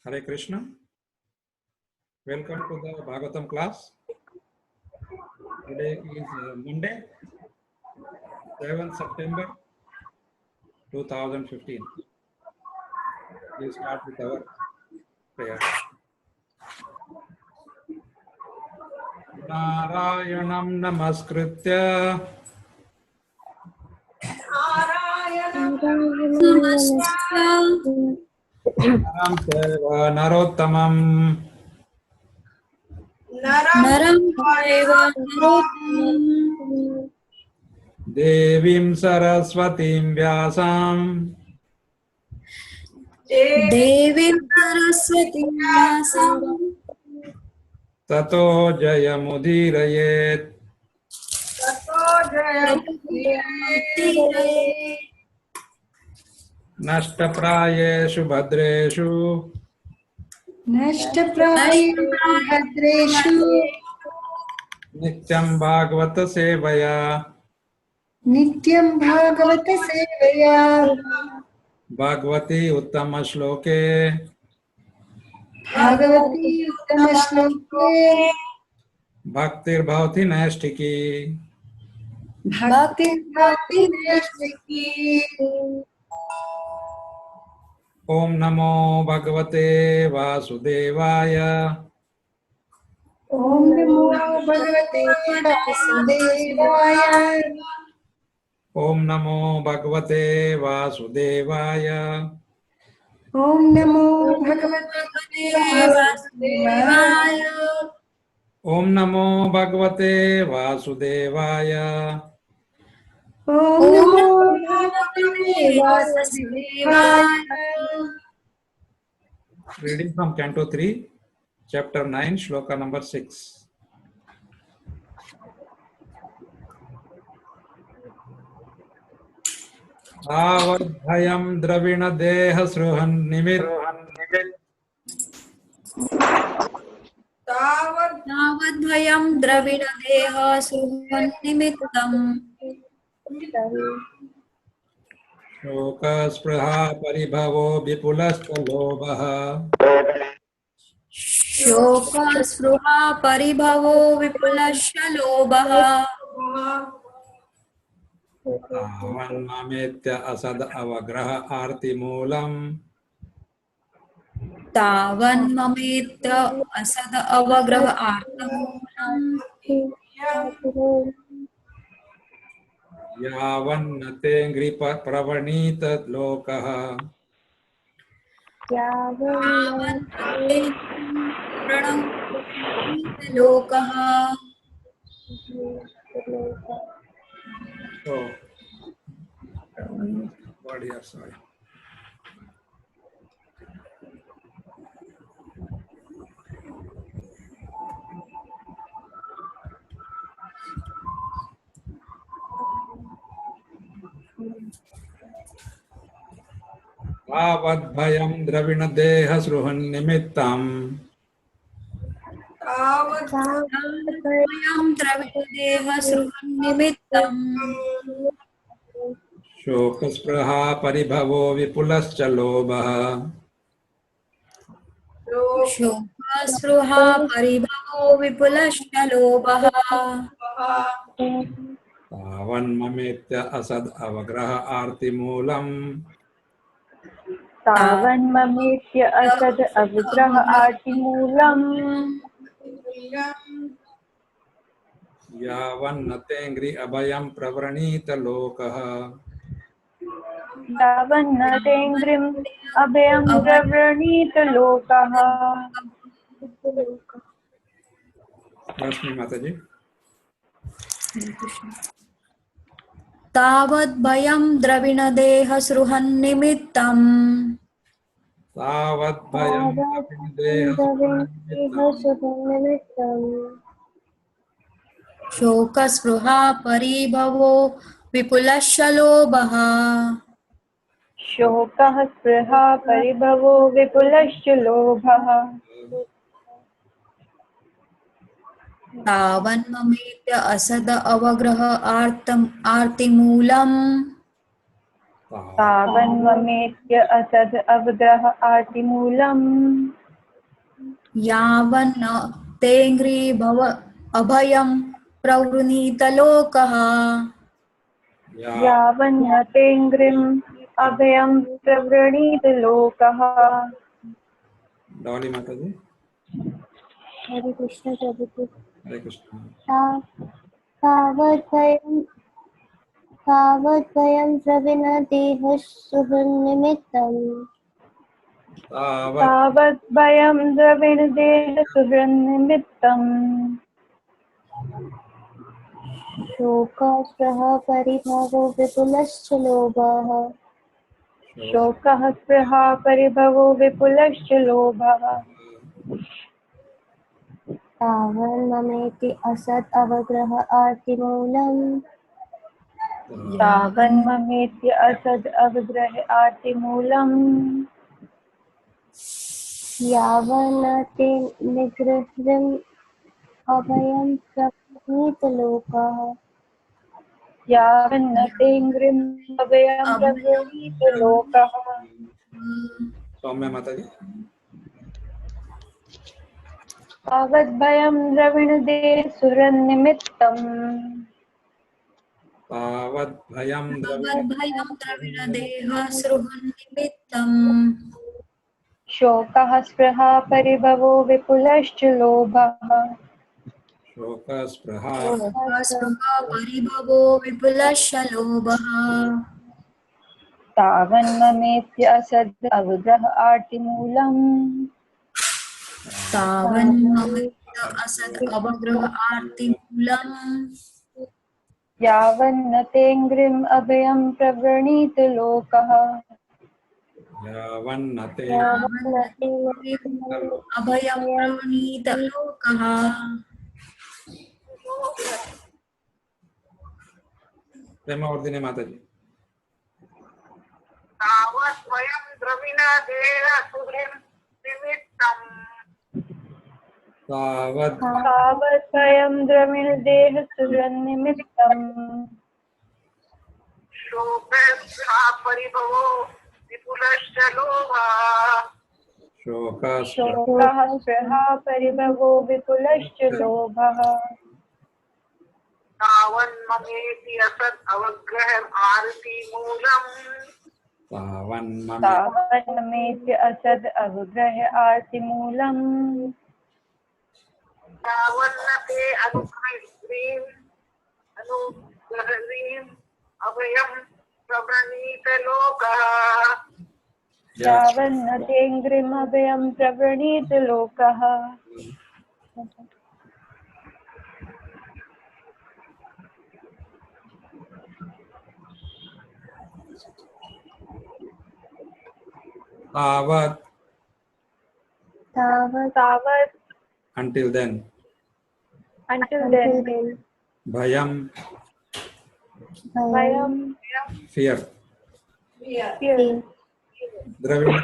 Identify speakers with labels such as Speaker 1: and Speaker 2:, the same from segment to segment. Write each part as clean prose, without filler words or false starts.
Speaker 1: Hare Krishna. Welcome to the Bhagavatam class. Today is Monday, 7th September 2015. We'll start with our prayer. Narayanam namaskritya Naram Seva Narottamam Devim Saraswatim Vyasam Tato Jayamudirayet Nashtaprayeshu Bhadreshu Nityam Bhagavata Sevaya Bhagavati Uttama Shloke Bhaktir Bhavati Naistiki Om Namo Bhagavate Vasudevaya
Speaker 2: Om Namo Bhagavate Vasudevaya.
Speaker 1: Om Namo Bhagavate Vasudevaya
Speaker 2: Om Namo Bhagavate Vasudevaya.
Speaker 1: Om Namo Bhagavate Vasudevaya
Speaker 2: Om Namo Bhagavate Vasudevaya.
Speaker 1: Reading from Canto 3, Chapter 9, Shloka number 6. Avadhayam dravina deha sruhan nimit
Speaker 3: Tavadbhayam dravina deha suhan nimittam
Speaker 1: Shoka spraha paribhavo vipulascha lobha
Speaker 3: Shoka spruha paribhavo vipulasya lobha
Speaker 1: Avan mametya asad avagraha arti moolam
Speaker 3: Tavan mametya asad avagraha artamulam
Speaker 1: Yavan nate ngripa pravanita lokaha
Speaker 3: Tavan pranam lokaha.
Speaker 1: So, what here, sorry. Avadbhayam dravina deha sruhan nimittam
Speaker 3: Tavadbhayam dravina deha suhan nimittam
Speaker 1: Shoka spraha paribhavo vipulascha lobha
Speaker 3: Shoka spruha paribhavo vipulasya lobha
Speaker 1: Tavan mametya asad avagraha arti moolam
Speaker 2: Tavan mametya asad avagraha arti moolam
Speaker 1: Yavan natengri abhayam pravranita lokaha
Speaker 2: Tavan natengrim abhayam pravranita lokaha.
Speaker 1: Lakshmi Mataji.
Speaker 3: Tavadbhayam dravina deha sruhan nimittam
Speaker 1: Tavat bhayam deha
Speaker 3: Shoka spruha paribhavo vipulasya lobha
Speaker 2: Shokah spriha paribhavo vipulasya lobha
Speaker 3: Tavan mametya asada avagraha artimulam
Speaker 2: Tavan mametya asad avagraha arti moolam
Speaker 3: यावन्न तेऽङ्घ्रि भव अभयं प्रवृणीतलोकः
Speaker 2: यावन्न तेऽङ्घ्रिम् अभयं प्रवृणीत लोकः।
Speaker 1: Dawani Mataji.
Speaker 4: हरे कृष्ण प्रभु।
Speaker 1: Hare Krishna.
Speaker 4: तावद्वयं द्रविणदेह सुहृन्निमित्तम्
Speaker 2: तावत् भयं द्रविणदेह सुहृन्निमित्तम्
Speaker 4: शोकस्पृह परिभवो विपुलश्च लोभः
Speaker 2: शोकः स्पृहा परिभवो विपुलश्च लोभः।
Speaker 4: तावन्ममेति असत् अवग्रह आर्तिमूलम्
Speaker 2: तावन्ममेत्य असद् अवग्रह आर्तिमूलम्
Speaker 4: यावन्नते निगृह्यम् अभयं प्रवृणीतलोकः
Speaker 2: यावन्न तेऽङ्घ्रिम् अभयं प्रवृणीत लोकः।
Speaker 1: Soumya Mataji.
Speaker 2: तावद्भयं द्रविणदेह सुहृन्निमित्तम्
Speaker 1: तावद्भयं
Speaker 3: भवद्भयं द्रविणदेहसृहन्निमित्तम्
Speaker 2: शोकः स्पृहा परिभवो विपुलश्च लोभः।
Speaker 1: शोकस्पृहा
Speaker 3: शोकस्पृहा परिभवो विपुलश्च लोभः
Speaker 2: तावन्ममेत्य असद् अवग्रह आर्तिमूलम्
Speaker 3: तावन्ममेत्य असद् अवग्रह आर्तिमूलम्
Speaker 2: यावन्न तेऽङ्घ्रिम् अभयं प्रवृणीत लोकः।
Speaker 1: यावन्नते
Speaker 3: अभयं प्रवणीतलोकः
Speaker 1: प्रेमवर्धिनी माताजी.
Speaker 5: तावद्वयं द्रविणदेह सुहृन्निमित्तम्
Speaker 2: तावद्भयं द्रविणदेह सुहृन्निमित्तम्
Speaker 5: शोकस्पृहा परिभवो विपुलश्च लोभः
Speaker 2: शोकः स्पृहा परिभवो विपुलश्च लोभः।
Speaker 5: तावन्ममेति असत् अवग्रह आर्तिमूलम्
Speaker 2: तावन्ममेत्य असद् अवग्रह आर्तिमूलम्
Speaker 5: तावन्नते अनुग्रहीम् अभयं प्रवृणीतलोकः
Speaker 2: यावन्न तेऽङ्घ्रिम् अभयं प्रवृणीत लोकः। तावत्
Speaker 1: until then.
Speaker 2: until then
Speaker 1: Bhayam
Speaker 2: भयं
Speaker 1: fear.
Speaker 2: fear
Speaker 1: Dravina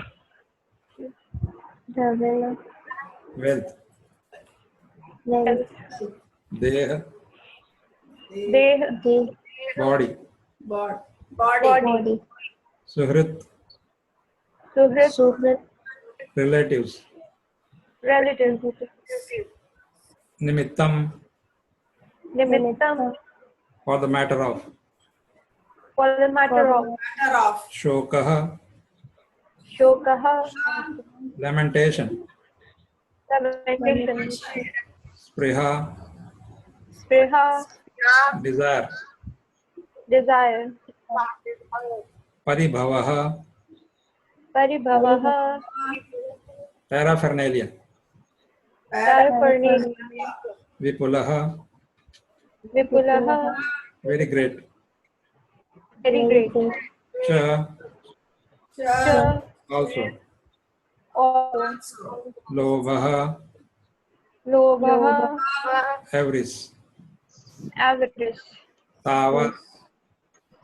Speaker 4: द्रविण
Speaker 1: wealth. Deha
Speaker 2: देह
Speaker 1: body.
Speaker 2: body
Speaker 1: Suhrit
Speaker 2: सुहृत्
Speaker 1: relatives.
Speaker 2: relatives
Speaker 1: Nimittam
Speaker 2: निमित्तं
Speaker 1: for the matter of.
Speaker 2: for the matter of
Speaker 1: Shokah
Speaker 2: शोकः
Speaker 1: lamentation.
Speaker 2: lamentation
Speaker 1: Spriha
Speaker 2: Spruha
Speaker 1: desire.
Speaker 2: desire
Speaker 1: Paribhavah
Speaker 2: परिभवः
Speaker 1: paraphernalia.
Speaker 2: paraphernalia
Speaker 1: Vipulah
Speaker 2: विपुलः
Speaker 1: very great.
Speaker 2: very great
Speaker 1: Cha
Speaker 2: च
Speaker 1: also.
Speaker 2: also
Speaker 1: Lobah
Speaker 2: लोभः
Speaker 1: avarice.
Speaker 2: avarice
Speaker 1: Tavat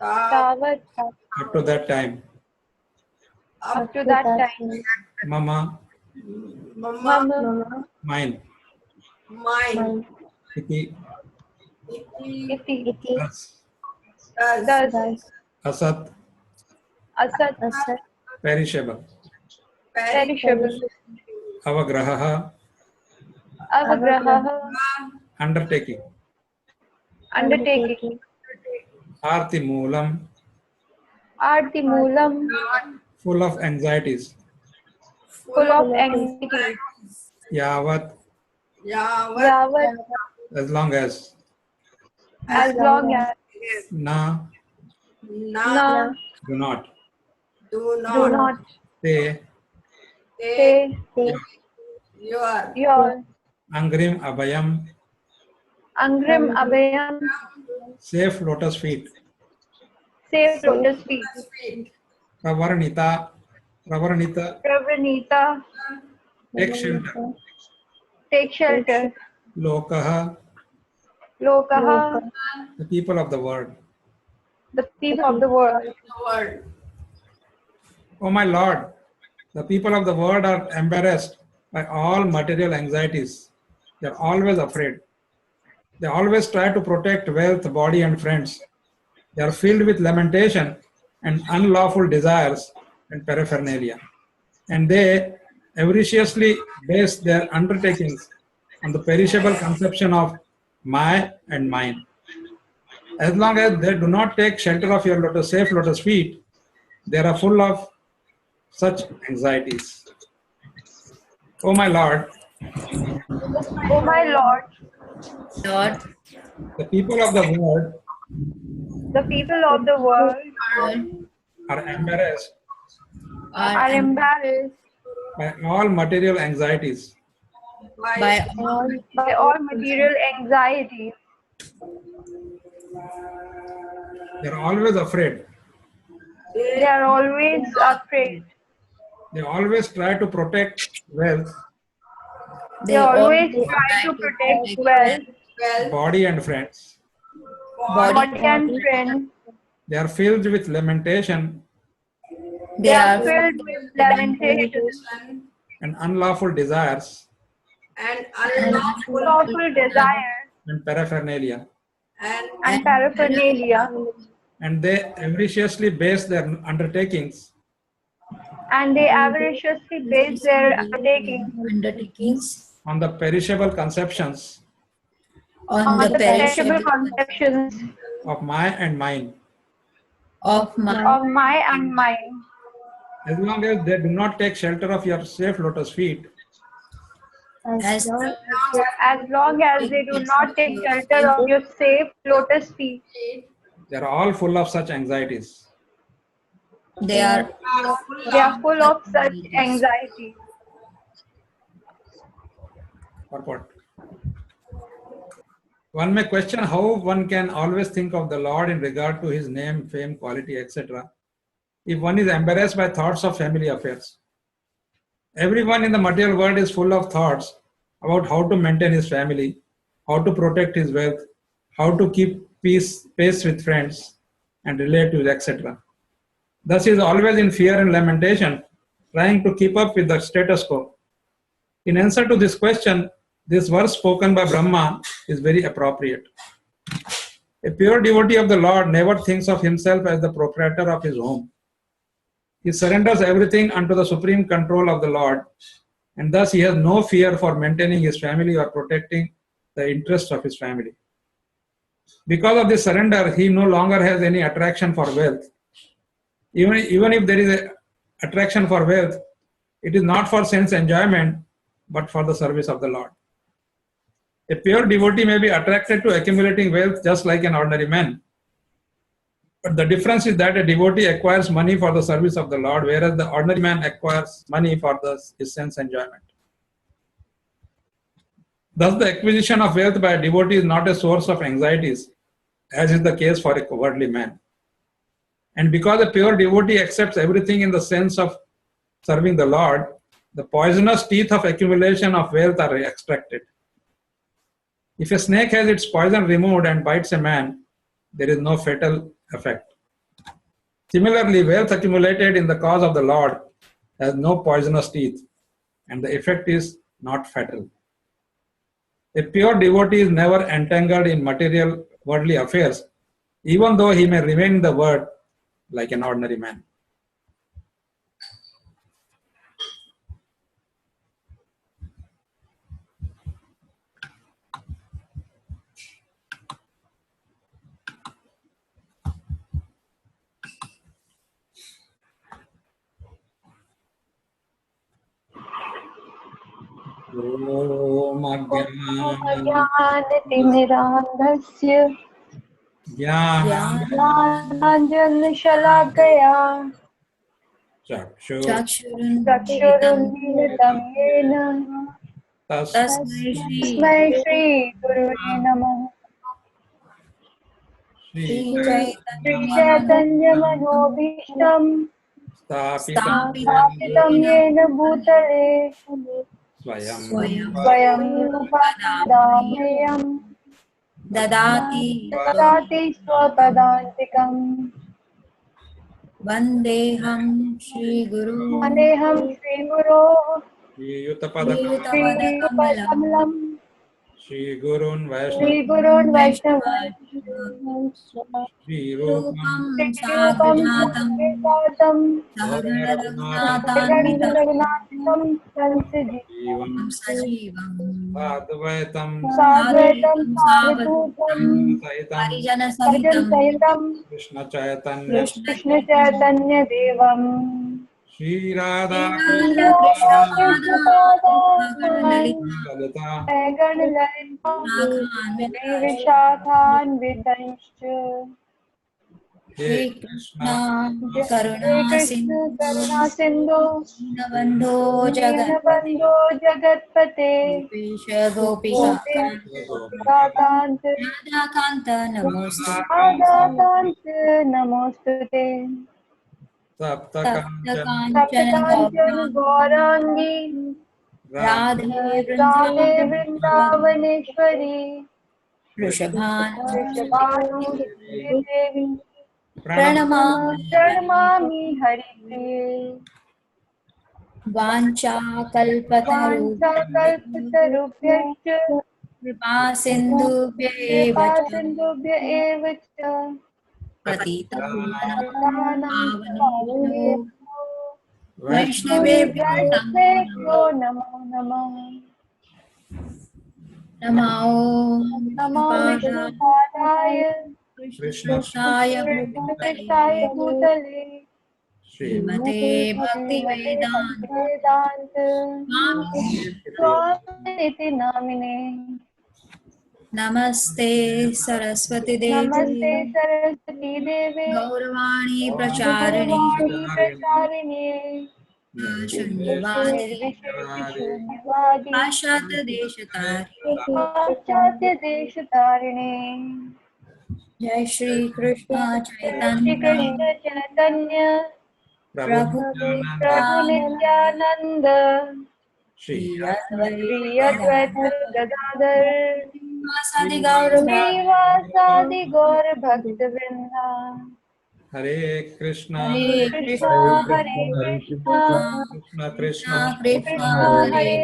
Speaker 2: तावत्
Speaker 1: up to that time.
Speaker 2: up to that time
Speaker 1: Mama
Speaker 2: मम
Speaker 1: mine. Iti
Speaker 2: इति
Speaker 1: thus.
Speaker 2: thus
Speaker 1: Asat
Speaker 2: असत्
Speaker 1: perishable.
Speaker 2: perishable
Speaker 1: Avagraha
Speaker 2: Avagraha.
Speaker 1: undertaking.
Speaker 2: Undertaking.
Speaker 1: Arti Moolam,
Speaker 2: Arti Moolam.
Speaker 1: full of anxieties.
Speaker 2: Full of anxiety.
Speaker 1: Yavat,
Speaker 2: Yavat.
Speaker 1: as long as.
Speaker 2: As long as.
Speaker 1: Na,
Speaker 2: Na.
Speaker 1: do not.
Speaker 2: Do not.
Speaker 1: Te,
Speaker 2: Say. Your.
Speaker 1: Angrim Abhayam,
Speaker 2: Angrim Abhayam.
Speaker 1: safe lotus feet.
Speaker 2: Safe lotus feet.
Speaker 1: Pravarnita,
Speaker 2: Pravanita.
Speaker 1: take shelter.
Speaker 2: Take shelter.
Speaker 1: Lokaha,
Speaker 2: Lokaha.
Speaker 1: the people of the world.
Speaker 2: The people of the world.
Speaker 1: O my Lord, the people of the world are embarrassed by all material anxieties. They are always afraid. They always try to protect wealth, body, and friends. They are filled with lamentation and unlawful desires and paraphernalia. And they avariciously base their undertakings on the perishable conception of my and mine. As long as they do not take shelter of your safe lotus feet, they are full of such anxieties. O my Lord,
Speaker 2: O my Lord,
Speaker 3: Lord,
Speaker 1: the people of the world
Speaker 2: the people of the world
Speaker 1: are embarrassed
Speaker 2: are embarrassed
Speaker 1: by all material anxieties.
Speaker 3: by
Speaker 2: by all material anxieties.
Speaker 1: They are always afraid.
Speaker 2: They are always afraid.
Speaker 1: They always try to protect wealth,
Speaker 2: They always try to protect wealth,
Speaker 1: body, and friends.
Speaker 2: body and friends.
Speaker 1: They are filled with lamentation
Speaker 2: They are filled with lamentation
Speaker 1: and unlawful desires
Speaker 2: and lawful desire
Speaker 1: and paraphernalia.
Speaker 2: and paraphernalia,
Speaker 1: And they avariciously base their undertakings
Speaker 2: and they avariciously base their undertakings
Speaker 3: undertakings
Speaker 1: on the perishable conceptions
Speaker 3: on the
Speaker 2: on the perishable
Speaker 3: perishable
Speaker 2: conceptions
Speaker 1: of my and mine.
Speaker 3: of my
Speaker 2: of my and mine.
Speaker 1: As long as they do not take shelter of your safe lotus feet,
Speaker 3: as
Speaker 2: As long as they do not take shelter of your safe lotus feet,
Speaker 1: they are all full of such anxieties.
Speaker 3: they are
Speaker 2: they are full of such anxiety.
Speaker 1: Purport. One may question how one can always think of the Lord in regard to his name, fame, quality, etc., if one is embarrassed by thoughts of family affairs. Everyone in the material world is full of thoughts about how to maintain his family, how to protect his wealth, how to keep pace with friends and relatives, etc. Thus, he is always in fear and lamentation, trying to keep up with the status quo. In answer to this question, this verse spoken by Brahma is very appropriate. A pure devotee of the Lord never thinks of himself as the proprietor of his home. He surrenders everything unto the supreme control of the Lord, and thus he has no fear for maintaining his family or protecting the interests of his family. Because of this surrender, he no longer has any attraction for wealth. Even if there is an attraction for wealth, it is not for sense enjoyment, but for the service of the Lord. A pure devotee may be attracted to accumulating wealth just like an ordinary man. But the difference is that a devotee acquires money for the service of the Lord, whereas the ordinary man acquires money for his sense enjoyment. Thus, the acquisition of wealth by a devotee is not a source of anxieties, as is the case for a worldly man. And because a pure devotee accepts everything in the sense of serving the Lord, the poisonous teeth of accumulation of wealth are extracted. If a snake has its poison removed and bites a man, there is no fatal effect. Similarly, wealth accumulated in the cause of the Lord has no poisonous teeth, and the effect is not fatal. A pure devotee is never entangled in material worldly affairs, even though he may remain in the world like an ordinary man. ॐ
Speaker 2: ज्ञानतिमिरान्धस्य
Speaker 1: ज्ञानाञ्जनशलाकया
Speaker 2: ज्ञानाञ्जनशलाकया चक्षुरुन्मीलितं येन
Speaker 3: तस्मै श्री
Speaker 2: तस्मै श्रीगुरुवे नमः। श्रीचैतन्यमनोभीष्टं स्थापितं येन भूतले
Speaker 1: स्वयं
Speaker 2: स्वयं रूपा दामेयं
Speaker 3: ददाति
Speaker 2: ददाति स्वपदान्तिकम्।
Speaker 3: वन्देऽहं श्रीगुरुं
Speaker 2: वन्देऽहं श्रीगुरोः
Speaker 3: श्रीयुतपदकमलं
Speaker 2: श्रीयुतपदकमलं
Speaker 1: श्रीगुरून्
Speaker 2: श्रीगुरून् वैष्णवान्
Speaker 1: श्रीरूपं
Speaker 2: श्रीरूपं साग्रजातं
Speaker 3: सहगणरघुनाथान्वितं
Speaker 2: रघुनाथं संसदि
Speaker 3: सजीवं
Speaker 1: साद्वैतं
Speaker 2: साद्वैतं
Speaker 3: सावधूतं
Speaker 1: सहितं
Speaker 3: परिजनसहितं
Speaker 2: सहितं
Speaker 1: कृष्णचैतन्य
Speaker 2: कृष्णचैतन्यदेवम्
Speaker 1: श्रीराधा
Speaker 2: कृष्णपादान्
Speaker 1: ललिता
Speaker 2: गणललिता
Speaker 3: राघवान्वितश्च
Speaker 2: विशाखान्वितश्च
Speaker 1: हे
Speaker 3: श्रीकृष्ण
Speaker 1: कृष्ण
Speaker 2: हे कृष्ण
Speaker 3: करुणासिन्धु
Speaker 2: करुणा सिन्धु
Speaker 3: दीनबन्धो जगत्पते
Speaker 2: दीनबन्धो जगत्पते
Speaker 3: गोपेश गोपिका
Speaker 2: गोपिकान्त
Speaker 3: राधाकान्त नमोऽस्तुते
Speaker 2: राधाकान्त नमोऽस्तुते
Speaker 1: सप्तकाञ्चन
Speaker 3: तप्तकाञ्चन
Speaker 2: सप्तकाञ्चन गौराङ्गी
Speaker 3: राधे
Speaker 2: राधे
Speaker 3: वृन्दावनेश्वरी
Speaker 2: वृन्दावनेश्वरी
Speaker 3: वृषभानुसुते
Speaker 2: वृषभानुसुते देवी
Speaker 3: प्रणमामि
Speaker 2: प्रणमामि हरिप्रिये।
Speaker 3: वाञ्छाकल्पतरुभ्यश्च
Speaker 2: वाञ्छाकल्पतरुभ्यश्च
Speaker 3: कृपासिन्धुभ्य एव च
Speaker 2: कृपासिन्धुभ्य एव च
Speaker 3: पतितानां
Speaker 2: पतितानां
Speaker 3: पावनेभ्यो
Speaker 2: पावनेभ्यो
Speaker 3: वैष्णवेभ्यो नमो
Speaker 2: वैष्णवेभ्यो
Speaker 3: नमः
Speaker 2: नमो नमः।
Speaker 3: नमो
Speaker 2: नमो
Speaker 3: विष्णुपादाय
Speaker 2: विष्णुपादाय
Speaker 3: कृष्णपृष्ठाय भूतले
Speaker 2: कृष्णपृष्ठाय भूतले
Speaker 3: श्रीमते
Speaker 2: श्रीमते
Speaker 3: भक्तिवेदान्त
Speaker 2: भक्तिवेदान्त
Speaker 3: स्वामिने
Speaker 2: स्वामिनिति नामिने।
Speaker 3: नमस्ते सरस्वती देवे
Speaker 2: नमस्ते सरस्वती देवे
Speaker 3: गौरवाणी प्रचारिणे
Speaker 2: गौरवाणी प्रचारिणे
Speaker 3: शून्यवादी
Speaker 2: निर्विशेषशून्यवादी
Speaker 3: पाश्चात्यदेशतारिणे
Speaker 2: पाश्चात्यदेशतारिणे।
Speaker 3: जय श्री कृष्ण
Speaker 2: श्री
Speaker 3: चैतन्य
Speaker 2: कृष्ण चैतन्य
Speaker 3: प्रभु
Speaker 2: प्रभु
Speaker 3: नित्यानंद
Speaker 2: नित्यानंद
Speaker 3: श्री
Speaker 2: श्री
Speaker 3: अद्वैत
Speaker 2: अद्वैत
Speaker 3: गदाधर
Speaker 2: गदाधर
Speaker 3: श्रीवासादि गौर
Speaker 2: श्रीवासादि गौर भक्त वृंदा।
Speaker 1: हरे कृष्णा
Speaker 3: हरे
Speaker 2: कृष्णा
Speaker 3: कृष्ण
Speaker 2: हरे कृष्णा
Speaker 1: कृष्ण कृष्ण
Speaker 3: कृष्ण कृष्ण
Speaker 2: कृष्णा
Speaker 3: हरे
Speaker 2: हरे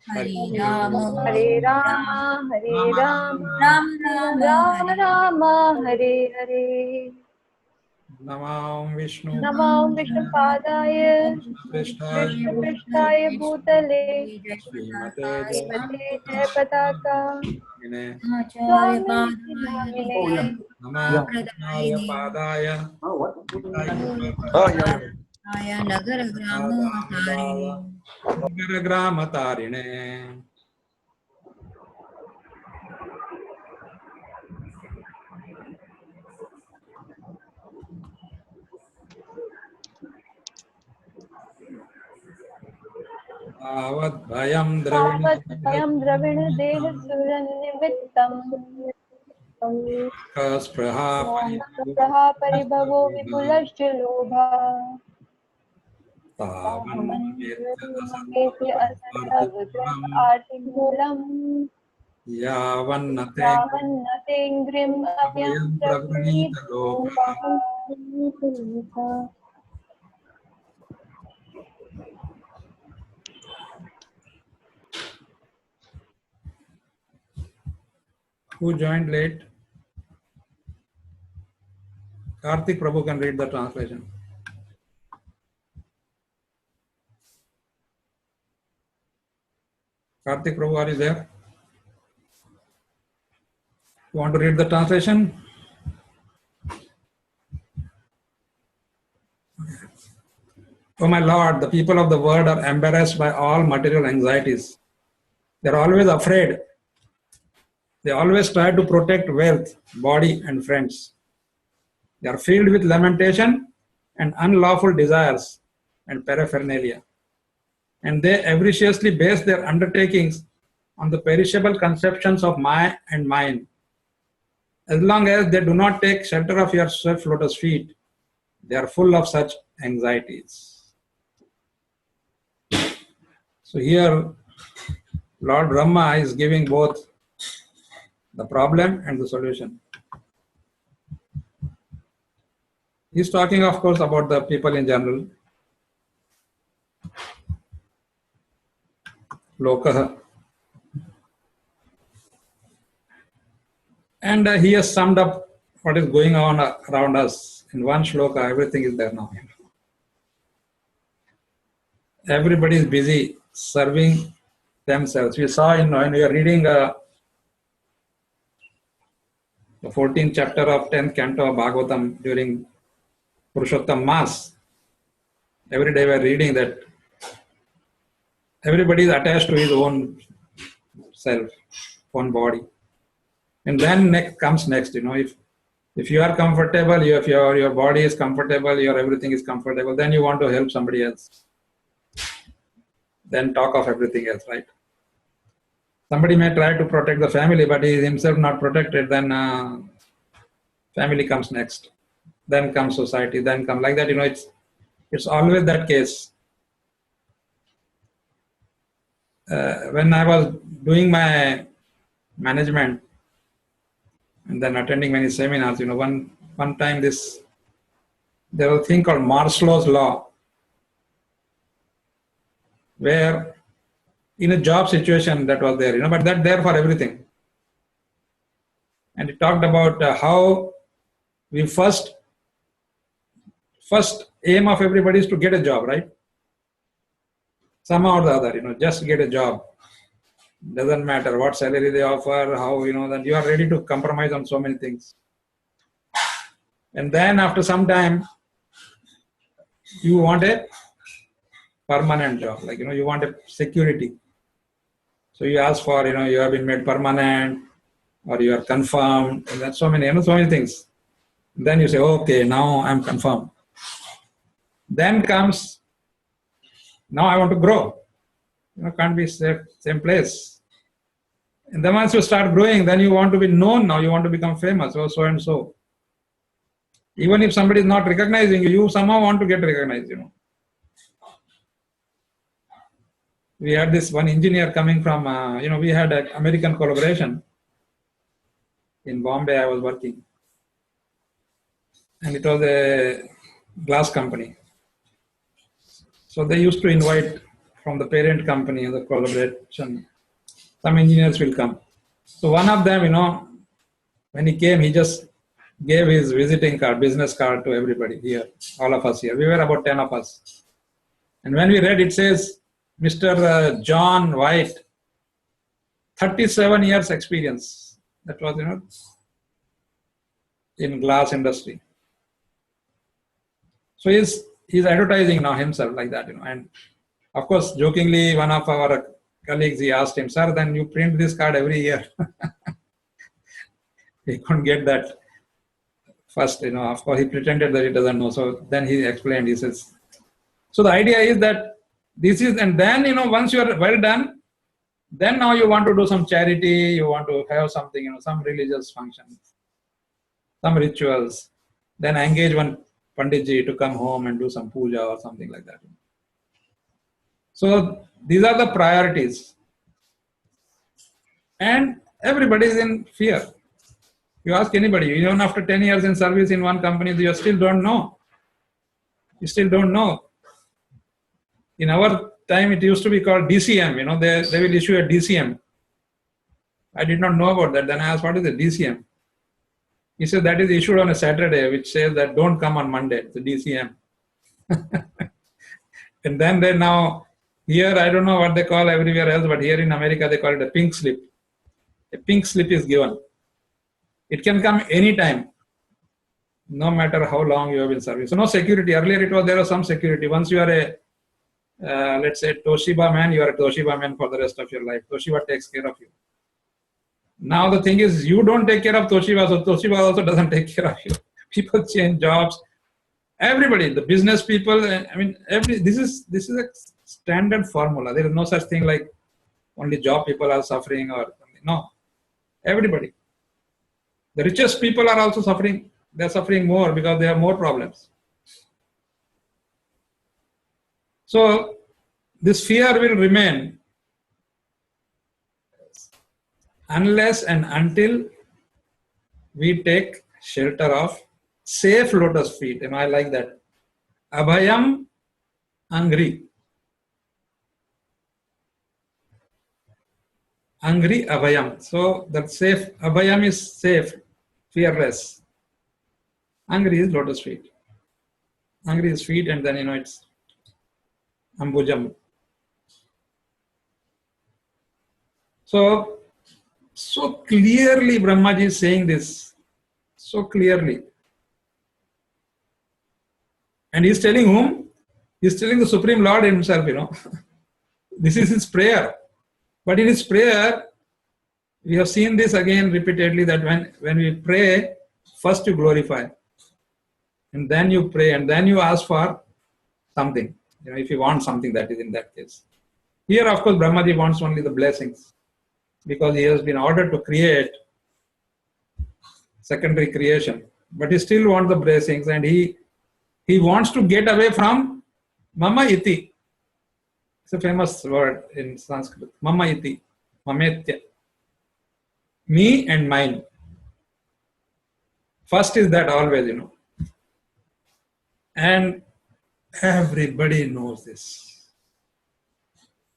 Speaker 3: हरे
Speaker 2: हरे
Speaker 3: हरे राम
Speaker 2: हरे राम
Speaker 3: राम
Speaker 2: हरे राम
Speaker 3: राम राम
Speaker 2: राम
Speaker 3: हरे
Speaker 2: राम हरे हरे।
Speaker 1: नमो विष्णु
Speaker 2: नमो विष्णुपादाय
Speaker 1: पृष्ठाय
Speaker 2: कृष्णपृष्ठाय भूतले
Speaker 1: श्रीमते
Speaker 2: श्रीमते जय पताका
Speaker 1: जयने
Speaker 3: आचार्य
Speaker 2: स्वामिनिति
Speaker 3: पादाय
Speaker 2: नामिने।
Speaker 1: नमः
Speaker 3: प्रदायिने
Speaker 1: पादाय
Speaker 3: आय नगर ग्रामोद्धारिणे
Speaker 1: ग्रामतारिणे तावद्भयं
Speaker 2: तावद्भयं द्रविण देह सुरनिमित्तम्
Speaker 1: स्पृहा
Speaker 2: सः परिभवो विपुलश्च लोभः मन्यते असदवग्रह आर्तिमूलम्
Speaker 1: यावन्नते
Speaker 2: यावन्नतेन्द्रियम् अभयं
Speaker 1: अभयं
Speaker 2: प्रवृणीत
Speaker 1: प्रवृणीत लोकः। Who joined late? Karthik Prabhu can read the translation. Karthik Prabhu, are you there? You want to read the translation? O my Lord, the people of the world are embarrassed by all material anxieties. They are always afraid. They always try to protect wealth, body, and friends. They are filled with lamentation and unlawful desires and paraphernalia. And they avariciously base their undertakings on the perishable conceptions of my and mine. As long as they do not take shelter of your swift lotus feet, they are full of such anxieties. So here, Lord Brahma is giving both the problem and the solution. He's talking, of course, about the people in general. Lokaha. And he has summed up what is going on around us in one shloka. Everything is there now. Everybody is busy serving themselves. We saw when we are reading the 14th chapter of 10th canto of Bhagavatam during Purushottam Mass. Every day we are reading that everybody is attached to his own self, own body. And then next comes next, if you are comfortable, if your body is comfortable, your everything is comfortable, then you want to help somebody else. Then talk of everything else, right? Somebody may try to protect the family, but he is himself not protected, then family comes next. Then comes society, then come like that, it's always that case. When I was doing my management and then attending many seminars, one time there was a thing called Marshall's law, where in a job situation that was there, but that's there for everything. And it talked about how we first aim of everybody is to get a job, right? Somehow or the other, just get a job. Doesn't matter what salary they offer, how, that you are ready to compromise on so many things. And then after some time, you want a permanent job, like, you want a security. So you ask for, you have been made permanent or you are confirmed, and that's so many things. And then you say, okay, now I'm confirmed. Then comes, now I want to grow. Can't be same place. And then once you start growing, then you want to be known now, you want to become famous, or so and so. Even if somebody is not recognizing you, you somehow want to get recognized, We had this one engineer coming from, we had an American collaboration. In Bombay, I was working. And it was a glass company. So they used to invite from the parent company and the collaboration, some engineers will come. So one of them, when he came, he just gave his visiting card, business card to everybody here, all of us here. We were about 10 of us. And when we read, it says, Mr. John White, 37 years experience. That was, in glass industry. So he's advertising now himself like that, And of course, jokingly, one of our colleagues, he asked him, sir, then you print this card every year. He couldn't get that first, Of course, he pretended that he doesn't know. So then he explained, he says, so the idea is that this is, and then, once you are well done, then now you want to do some charity, you want to have something, some religious function, some rituals, then engage one Panditji to come home and do some puja or something like that. So these are the priorities. And everybody is in fear. You ask anybody, even after 10 years in service in one company, you still don't know. You still don't know. In our time, it used to be called DCM. They will issue a DCM. I did not know about that. Then I asked, what is a DCM? He said that is issued on a Saturday, which says that don't come on Monday. It's a DCM. And then they now, here, I don't know what they call everywhere else, but here in America, they call it a pink slip. A pink slip is given. It can come anytime. no matter how long you have been serving. So no security. Earlier there was some security. Once you are a, let's say, Toshiba man, you are a Toshiba man for the rest of your life. Toshiba takes care of you. Now the thing is, you don't take care of Toshiba, so Toshiba also doesn't take care of you. People change jobs. Everybody, the business people, I mean, this is a standard formula. There is no such thing like only job people are suffering or something. No, everybody. The richest people are also suffering. They are suffering more because they have more problems. So this fear will remain unless and until we take shelter of safe lotus feet. And I like that. Abhayam Angri. Angri Abhayam. So that safe, Abhayam is safe, fearless. Angri is lotus feet. Angri is feet, and then it's Ambujam. So clearly Brahmaji is saying this. So clearly. And he is telling whom? He is telling the Supreme Lord himself, This is his prayer. But in his prayer, we have seen this again repeatedly, that when we pray, first you glorify. And then you pray, and then you ask for something. If you want something, that is in that case. Here, of course, Brahmaji wants only the blessings, because he has been ordered to create secondary creation. But he still wants the blessings, and he wants to get away from Mama Iti. It's a famous word in Sanskrit. Mama Iti. Mametya. Me and mine. First is that always, And everybody knows this.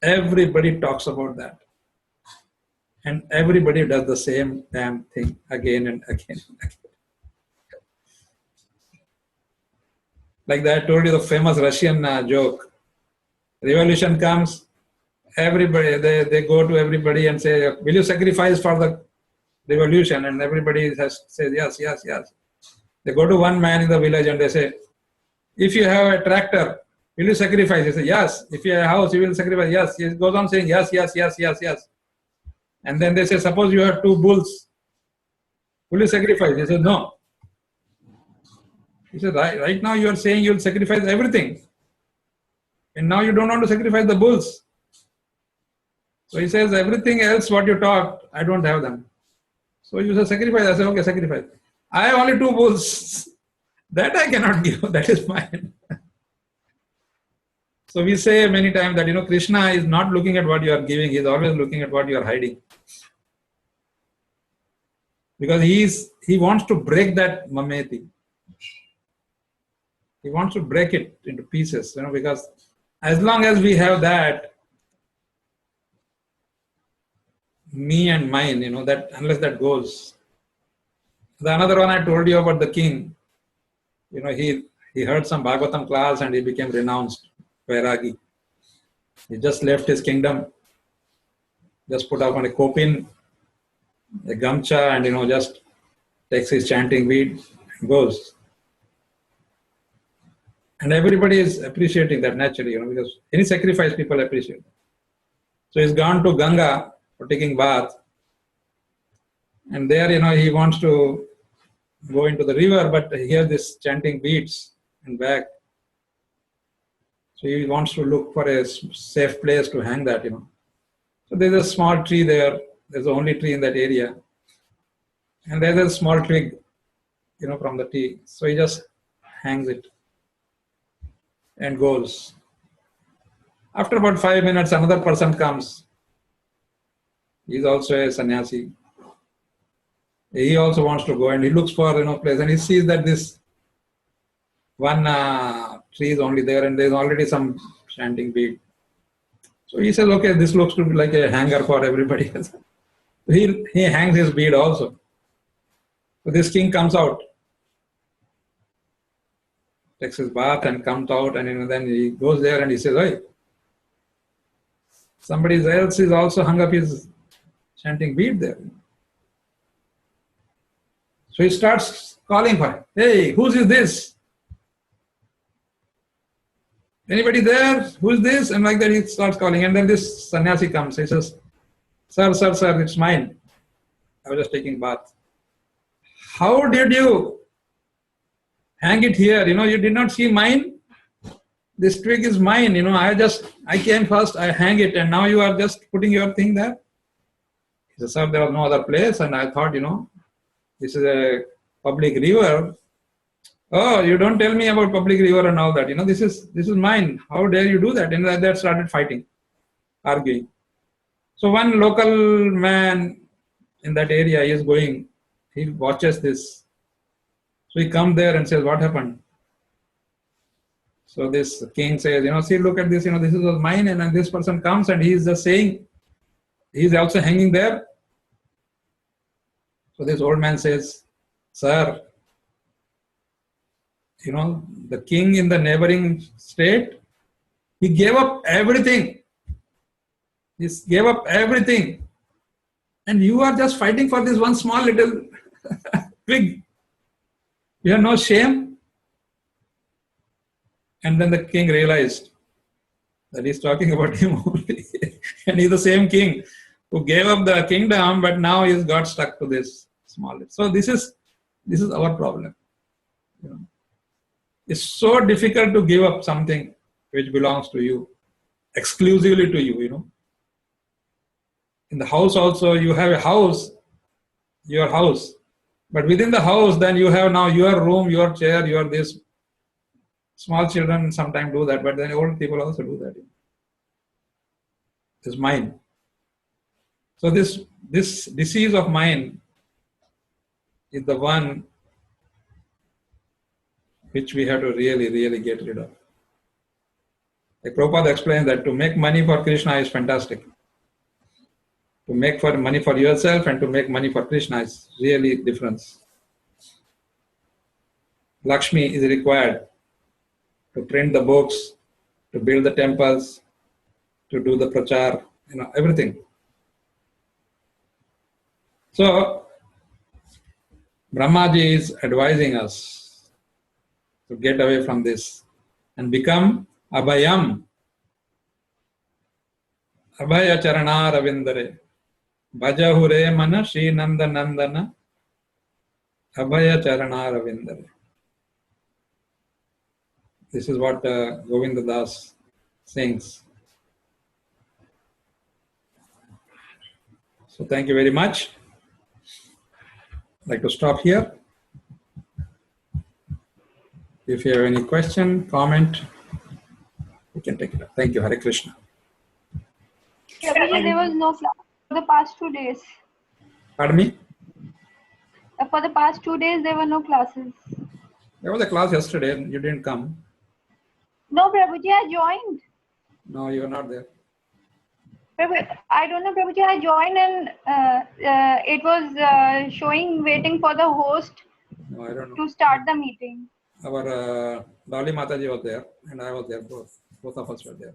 Speaker 1: Everybody talks about that. And everybody does the same damn thing again and again and again. Like that, I told you the famous Russian joke. Revolution comes, everybody, they go to everybody and say, will you sacrifice for the revolution? And everybody says, yes, yes, yes. They go to one man in the village and they say, if you have a tractor, will you sacrifice? He says, yes. If you have a house, you will sacrifice. Yes. He goes on saying, yes, yes, yes, yes, yes. And then they say, suppose you have 2 bulls. Will you sacrifice? He says, no. He says, right now you are saying you will sacrifice everything. And now you don't want to sacrifice the bulls. So he says, everything else what you talked, I don't have them. So you say, sacrifice. I say, okay, sacrifice. I have only 2 bulls. That I cannot give. That is mine. So we say many times that, Krishna is not looking at what you are giving. He is always looking at what you are hiding. Because he wants to break that mameti. He wants to break it into pieces, because as long as we have that, me and mine, that unless that goes. The another one I told you about the king, he heard some Bhagavatam class and he became renounced, Vairagi. He just left his kingdom, just put up on a kopin, a gamcha, and just takes his chanting weed and goes. And everybody is appreciating that naturally, because any sacrifice people appreciate. So he's gone to Ganga for taking bath. And there, he wants to go into the river, but here this chanting beats and back. So he wants to look for a safe place to hang that, So there's a small tree there. There's the only tree in that area. And there's a small twig, from the tree. So he just hangs it and goes. After about 5 minutes, another person comes. He's also a sannyasi. He also wants to go, and he looks for place, and he sees that this one tree is only there, and there's already some chanting bead. So he says, okay, this looks to be like a hanger for everybody else. He hangs his bead also. So this king comes out, takes his bath and comes out, and then he goes there and he says, hey, somebody else is also hung up his chanting bead there. So he starts calling for him. Hey, whose is this? Anybody there? Who's this? And like that he starts calling. And then this sannyasi comes. He says, sir, sir, sir, it's mine. I was just taking bath. How did you hang it here? You did not see mine? This twig is mine. I came first, I hang it, and now you are just putting your thing there. He says, sir, there was no other place, and I thought, this is a public river. Oh, you don't tell me about public river and all that. This is mine. How dare you do that? And they started fighting, arguing. So one local man in that area is going, he watches this. So he comes there and says, what happened? So this king says, see, look at this, this was mine. And then this person comes and he is just saying, he is also hanging there. So this old man says, sir, the king in the neighboring state, he gave up everything. He gave up everything. And you are just fighting for this one small little twig. You have no shame. And then the king realized that he's talking about him only. And he's the same king who gave up the kingdom, but now he's got stuck to this small. So this is our problem. It's so difficult to give up something which belongs to you, exclusively to you, In the house also, you have a house, your house. But within the house, then you have now your room, your chair, your this. Small children sometimes do that, but then old people also do that. It's mine. So this disease of mine is the one which we have to really, really get rid of. Like Prabhupada explains that to make money for Krishna is fantastic. To make money for yourself and to make money for Krishna is really difference. Lakshmi is required to print the books, to build the temples, to do the prachar, everything. So, Brahmaji is advising us to get away from this and become abhayam. Abhaya charana ravindare. Bhajahure mana Shri Nanda Nandana. Abhaya charana ravindare. This is what Govinda Das sings. So thank you very much. I'd like to stop here. If you have any question, comment, we can take it up. Thank you. Hare Krishna.
Speaker 2: Prabhuji, there was no class for the past 2 days.
Speaker 1: Pardon me?
Speaker 2: For the past 2 days, there were no classes.
Speaker 1: There was a class yesterday. You didn't come.
Speaker 2: No, Prabhuji, I joined.
Speaker 1: No, you were not there.
Speaker 2: I don't know, Prabhuji, I joined and it was showing waiting for the host
Speaker 1: No, I don't know.
Speaker 2: to start the meeting.
Speaker 1: Our Dolly Mataji was there and I was there. Both of us were there.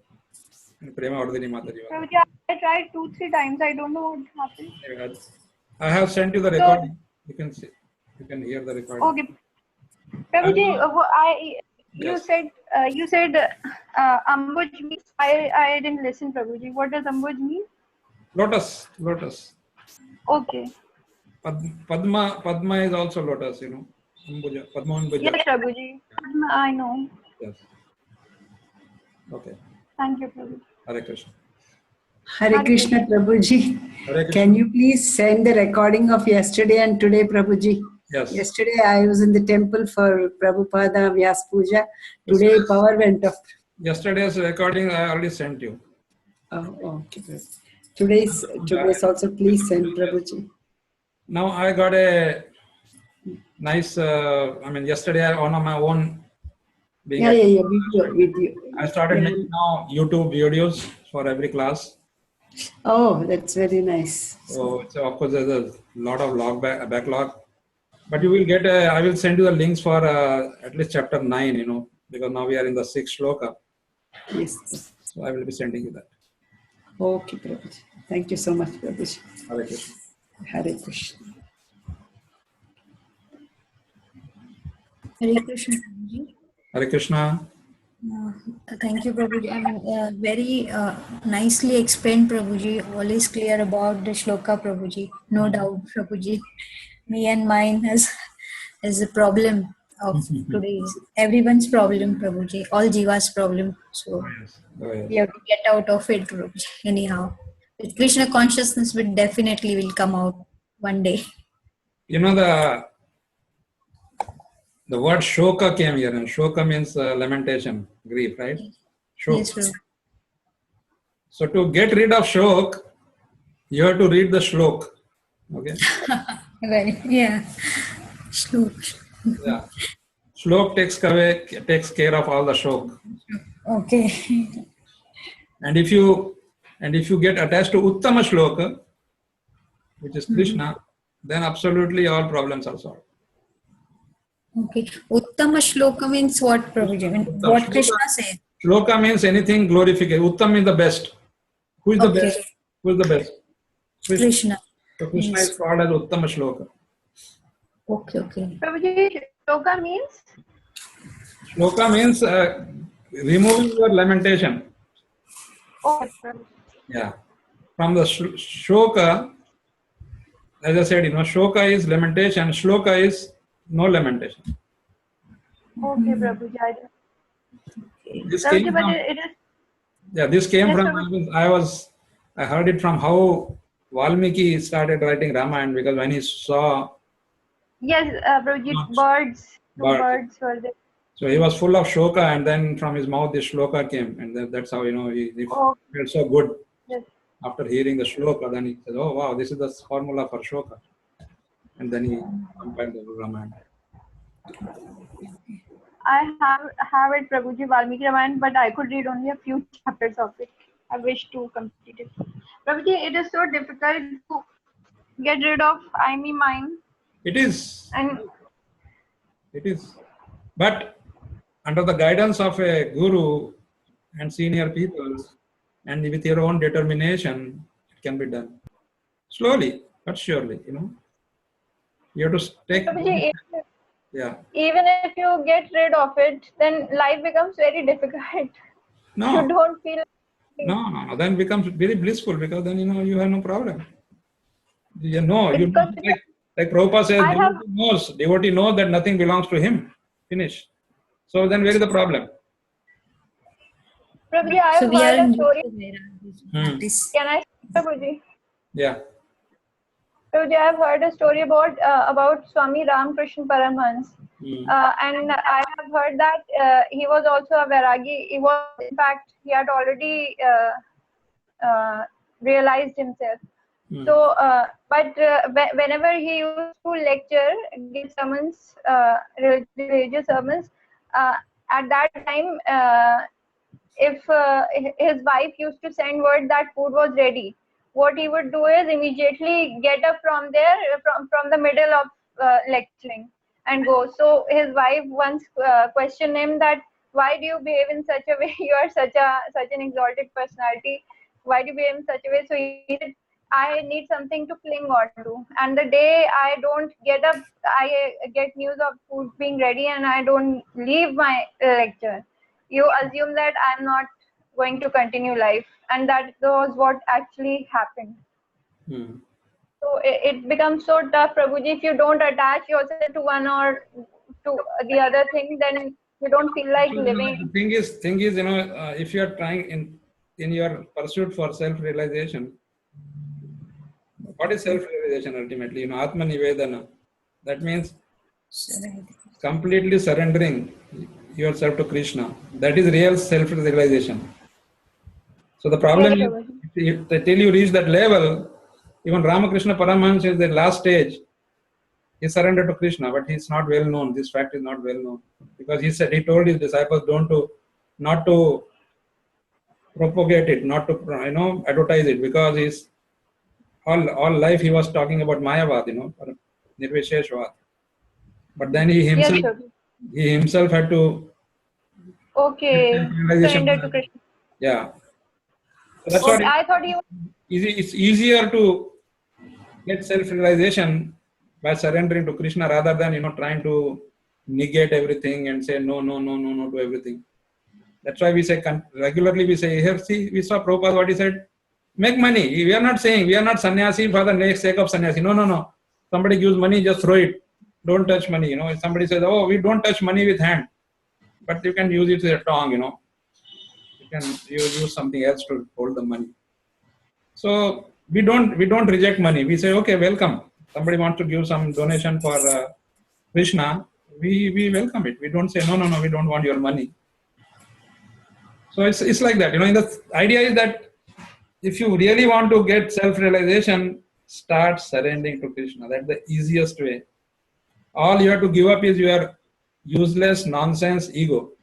Speaker 1: And Prema Vardhini Mataji was
Speaker 2: Prabhuji, I tried 2-3 times. I don't know what happened.
Speaker 1: there. I have sent you the recording. You can see. You can hear the recording.
Speaker 2: Okay. Prabhuji, you said Ambuj means I didn't listen, Prabhuji. What does Ambuj mean?
Speaker 1: Lotus.
Speaker 2: Okay.
Speaker 1: Padma is also lotus, Ambuja. Padma Ambuja.
Speaker 2: Yes, Prabhuji. I know.
Speaker 1: Yes. Okay.
Speaker 2: Thank you, Prabhuji.
Speaker 1: Hare Krishna.
Speaker 6: Hare Krishna, Prabhuji.
Speaker 1: Hare Krishna.
Speaker 6: Can you please send the recording of yesterday and today, Prabhuji?
Speaker 1: Yes.
Speaker 6: Yesterday I was in the temple for Prabhupada Vyas Puja. Today power went off.
Speaker 1: Yesterday's recording I already sent you.
Speaker 6: Oh, okay. Today's also please send, Prabhuji.
Speaker 1: Now I got a nice, yesterday I on my own.
Speaker 6: Video.
Speaker 1: I started making now YouTube videos for every class.
Speaker 6: Oh, that's very nice.
Speaker 1: So of course there's a lot of backlog. But you will get I will send you the links for at least chapter 9, because now we are in the 6th shloka.
Speaker 6: Yes.
Speaker 1: So I will be sending you that.
Speaker 6: Okay, Prabhuji. Thank you so much, Prabhuji.
Speaker 1: Hare Krishna.
Speaker 6: Hare Krishna.
Speaker 3: Hare Krishna, Prabhuji.
Speaker 1: Hare Krishna.
Speaker 3: Thank you, Prabhuji. I mean, very nicely explained, Prabhuji. All is clear about the shloka, Prabhuji. No doubt, Prabhuji. Me and mine is a problem of today's everyone's problem, Prabhuji. All Jiva's problem. So
Speaker 1: Oh, yes.
Speaker 3: we have to get out of it, Prabhuji. Anyhow, with Krishna consciousness will definitely will come out one day.
Speaker 1: You know, the word shoka came here, and shoka means lamentation, grief, right? Shok.
Speaker 3: Yes, Prabhuji.
Speaker 1: So to get rid of shok, you have to read the shlok. Okay?
Speaker 3: Very, yeah. Shlok.
Speaker 1: Yeah. Shlok takes care of all the shok.
Speaker 3: Okay.
Speaker 1: And if you get attached to Uttama Shloka, which is Krishna, then absolutely all problems are solved.
Speaker 3: Okay. Uttama shloka means what, Prabhuji? I mean, what
Speaker 1: Shloka-
Speaker 3: Krishna says.
Speaker 1: Shloka means anything glorification. Uttam means the best. Who is the
Speaker 3: Okay.
Speaker 1: best? Who is the best?
Speaker 3: Krishna.
Speaker 1: So Krishna
Speaker 3: Yes.
Speaker 1: is called as Uttama Shloka.
Speaker 3: Okay, okay.
Speaker 2: Prabhuji, shloka means?
Speaker 1: Shloka means removing your lamentation.
Speaker 2: Oh, Prabhuji.
Speaker 1: Yeah. From the shoka, as I said, shoka is lamentation, shloka is no lamentation.
Speaker 2: Okay, Prabhuji.
Speaker 1: This came
Speaker 2: Prabhuji, but
Speaker 1: from,
Speaker 2: it is.
Speaker 1: this came
Speaker 2: Yes,
Speaker 1: from,
Speaker 2: Prabhuji.
Speaker 1: I heard it from how Valmiki started writing Ramayana, because when he saw,
Speaker 2: Yes, Prabhuji,
Speaker 1: Birds.
Speaker 2: birds were there.
Speaker 1: so he was full of shoka, and then from his mouth this shloka came, and that's how, he
Speaker 2: Oh,
Speaker 1: felt so good.
Speaker 2: yes.
Speaker 1: After hearing the shloka, then he said, oh wow, this is the formula for shoka. And then he compiled the Ramayana.
Speaker 2: I have it, Prabhuji, Valmiki Ramayana, but I could read only a few chapters of it. I wish to complete it. Prabhuji, it is so difficult to get rid of I, me, mine.
Speaker 1: It is.
Speaker 2: And
Speaker 1: It is. But under the guidance of a guru and senior people, and with your own determination, it can be done. Slowly, but surely, You have to take.
Speaker 2: Prabhuji,
Speaker 1: Yeah.
Speaker 2: even if you get rid of it, then life becomes very difficult.
Speaker 1: No.
Speaker 2: You don't feel.
Speaker 1: No. Then it becomes very blissful, because then, you have no problem.
Speaker 2: Because
Speaker 1: Like Prabhupada says,
Speaker 2: I have-
Speaker 1: devotee knows that nothing belongs to him. Finish. So then where is the problem?
Speaker 2: Prabhuji, I
Speaker 3: So
Speaker 2: have
Speaker 3: we are
Speaker 2: heard a
Speaker 3: in
Speaker 2: story.
Speaker 3: this.
Speaker 2: Can I say, Prabhuji?
Speaker 1: Yeah.
Speaker 2: Prabhuji, I have heard a story about Swami Ramakrishna Paramhans. And I have heard that he was also a Vairagi. He was, in fact, he had already realized himself. So, but whenever he used to lecture, give sermons, religious sermons, at that time, if his wife used to send word that food was ready, what he would do is immediately get up from there, from the middle of lecturing and go. So his wife once questioned him that, why do you behave in such a way? You are such an exalted personality. Why do you behave in such a way? So he said, I need something to cling on to. And the day I don't get up, I get news of food being ready and I don't leave my lecture. You assume that I'm not going to continue life. And that was what actually happened. So it becomes so tough, Prabhuji, if you don't attach yourself to one or to the other thing, then you don't feel like living.
Speaker 1: The thing is, if you are trying in your pursuit for self-realization, what is self-realization ultimately? Atma Nivedana. That means completely surrendering yourself to Krishna. That is real self-realization. So the problem is, till you reach that level, even Ramakrishna Paramahansa is the last stage. He surrendered to Krishna, but he's not well known. This fact is not well known, because he told his disciples not to propagate it, not to advertise it, because he's all life he was talking about Mayavad, Nirvisheshvad. But then he himself had to
Speaker 2: surrender to Krishna.
Speaker 1: Yeah. So that's what
Speaker 2: I thought
Speaker 1: it's easier to get self-realization by surrendering to Krishna rather than trying to negate everything and say no, no, no, no, no to everything. That's why we say regularly, we say, here, see, we saw Prabhupada what he said, make money. We are not saying, we are not sannyasi for the sake of sannyasi. No, no, no. Somebody gives money, just throw it. Don't touch money. If somebody says, oh, we don't touch money with hand, but you can use it with a tongue, you can use something else to hold the money. So we don't reject money. We say, okay, welcome. Somebody wants to give some donation for Krishna, we welcome it. We don't say, no, no, no, we don't want your money. So it's like that. The idea is that if you really want to get self-realization, start surrendering to Krishna. That's the easiest way. All you have to give up is your useless nonsense ego.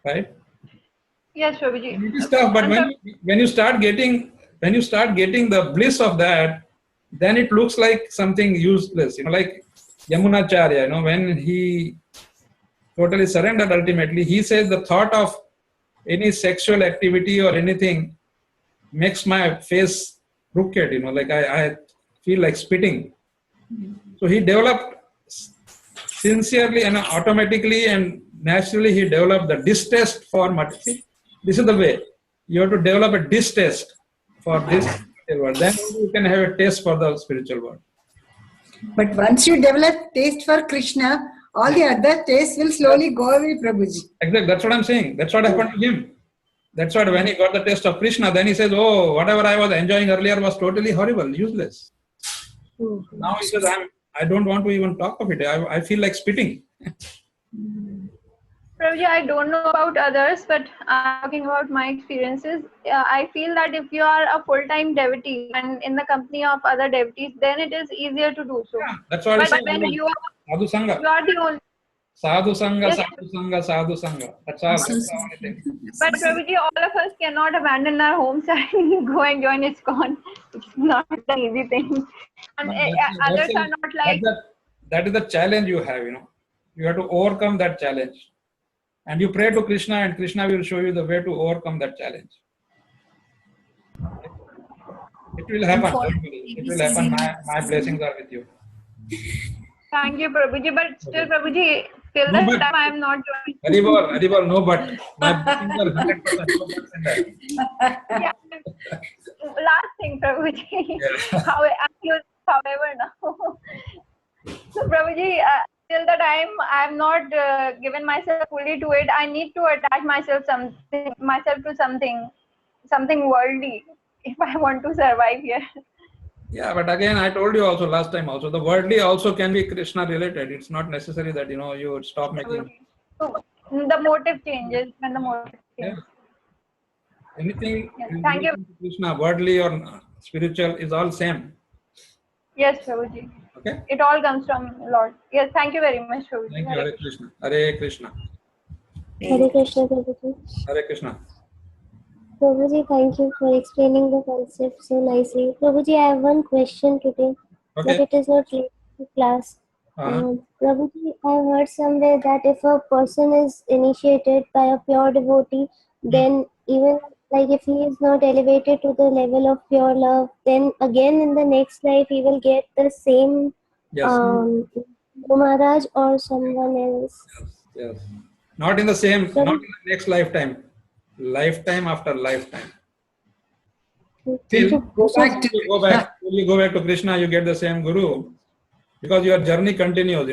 Speaker 1: Right?
Speaker 2: Yes, Prabhuji.
Speaker 1: It is tough, but when you start getting the bliss of that, then it looks like something useless. Like Yamunacharya, when he totally surrendered ultimately, he says the thought of any sexual activity or anything makes my face crooked, like I feel like spitting. So he developed sincerely and automatically and naturally, he developed the distaste for material. This is the way. You have to develop a distaste for this world. Then you can have a taste for the spiritual world.
Speaker 6: But once you develop taste for Krishna, all the other tastes will slowly go away, Prabhuji.
Speaker 1: Exactly. That's what I'm saying. That's what happened to him. That's what when he got the taste of Krishna, then he says, oh, whatever I was enjoying earlier was totally horrible, useless. Now he says, I don't want to even talk of it. I feel like spitting.
Speaker 2: Prabhuji, I don't know about others, but I'm talking about my experiences. I feel that if you are a full-time devotee and in the company of other devotees, then it is easier to do so.
Speaker 1: Yeah, that's what I
Speaker 2: But
Speaker 1: say.
Speaker 2: when you
Speaker 1: Sadhu Sangha.
Speaker 2: are the only...
Speaker 1: Sadhu Sangha,
Speaker 2: Yes.
Speaker 1: Sadhu Sangha, Sadhu Sangha. That's all. That's the only thing.
Speaker 2: But Prabhuji, all of us cannot abandon our homes and go and join ISKCON. It's not an easy thing. And others are not like...
Speaker 1: That is the challenge you have, You have to overcome that challenge. And you pray to Krishna and Krishna will show you the way to overcome that challenge. It will happen. Don't worry. It will happen. My blessings are with you.
Speaker 2: Thank you, Prabhuji. But still, Prabhuji, till
Speaker 1: No,
Speaker 2: this
Speaker 1: but-
Speaker 2: time I am not joining.
Speaker 1: Haribol, no but. My blessings are 100% no buts in that.
Speaker 2: Yeah. Last thing, Prabhuji.
Speaker 1: Yeah.
Speaker 2: However, now. So, Prabhuji, till the time I am not given myself fully to it, I need to attach myself to something worldly if I want to survive here.
Speaker 1: Yeah, but again, I told you also last time also, the worldly also can be Krishna related. It's not necessary that, you would stop making.
Speaker 2: So, the motive changes when the motive changes.
Speaker 1: Anything
Speaker 2: Yes,
Speaker 1: in
Speaker 2: thank you.
Speaker 1: relation to Krishna, worldly or spiritual, is all same.
Speaker 2: Yes, Prabhuji.
Speaker 1: Okay?
Speaker 2: It all comes from Lord. Yes, thank you very much, Prabhuji.
Speaker 1: Thank you, Hare Krishna. Hare Krishna.
Speaker 4: Hare Krishna, Prabhuji.
Speaker 1: Hare Krishna.
Speaker 4: Prabhuji, thank you for explaining the concept so nicely. Prabhuji, I have one question today, but
Speaker 1: Okay.
Speaker 4: it is not related to class. Prabhuji, I heard somewhere that if a person is initiated by a pure devotee, then even like if he is not elevated to the level of pure love, then again in the next life he will get the same
Speaker 1: Yes.
Speaker 4: Guru Maharaj or someone else.
Speaker 1: Yes. Not in the same, not in the next lifetime. Lifetime after lifetime. Till
Speaker 6: Go back to
Speaker 1: Till you go back to Krishna, you get the same Guru. Because your journey continues,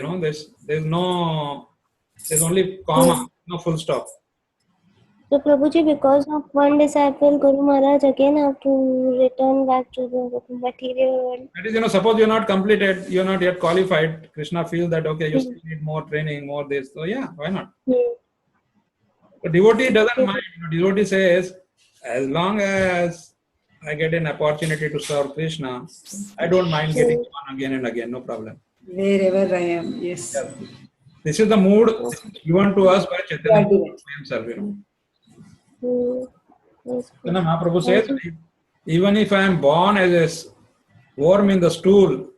Speaker 1: there's only comma, no full stop.
Speaker 4: So Prabhuji, because of one disciple, Guru Maharaj again have to return back to the material world.
Speaker 1: That is, suppose you're not completed, you're not yet qualified, Krishna feels that, okay, you still need more training, more this. So yeah, why not? The devotee doesn't mind. The devotee says, as long as I get an opportunity to serve Krishna, I don't mind getting on again and again, no problem.
Speaker 6: wherever I am. Yes.
Speaker 1: This is the mood given to us by Chaitanya
Speaker 6: Yeah,
Speaker 1: himself,
Speaker 4: Yes.
Speaker 1: Mahaprabhu says, even if I am born as a worm in the stool,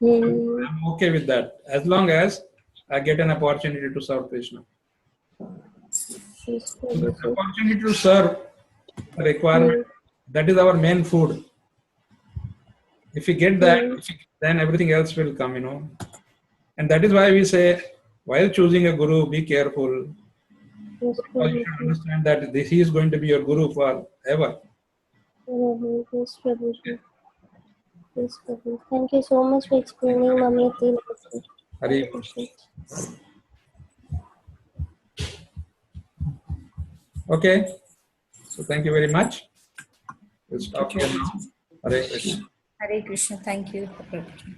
Speaker 1: I'm okay with that, as long as I get an opportunity to serve Krishna.
Speaker 4: Yes,
Speaker 1: So the opportunity to serve, the requirement, that is our main food. If we get that, then everything else will come, And that is why we say, while choosing a guru, be careful.
Speaker 4: Yes,
Speaker 1: Because you should
Speaker 4: Prabhuji.
Speaker 1: understand that he is going to be your guru forever.
Speaker 4: Yes, Prabhuji. Yes, Prabhuji. Thank you so much for explaining Mameti.
Speaker 1: Hari. Okay. So thank you very much. We'll stop here now. Hare Krishna.
Speaker 3: Hare Krishna. Thank you, Prabhuji.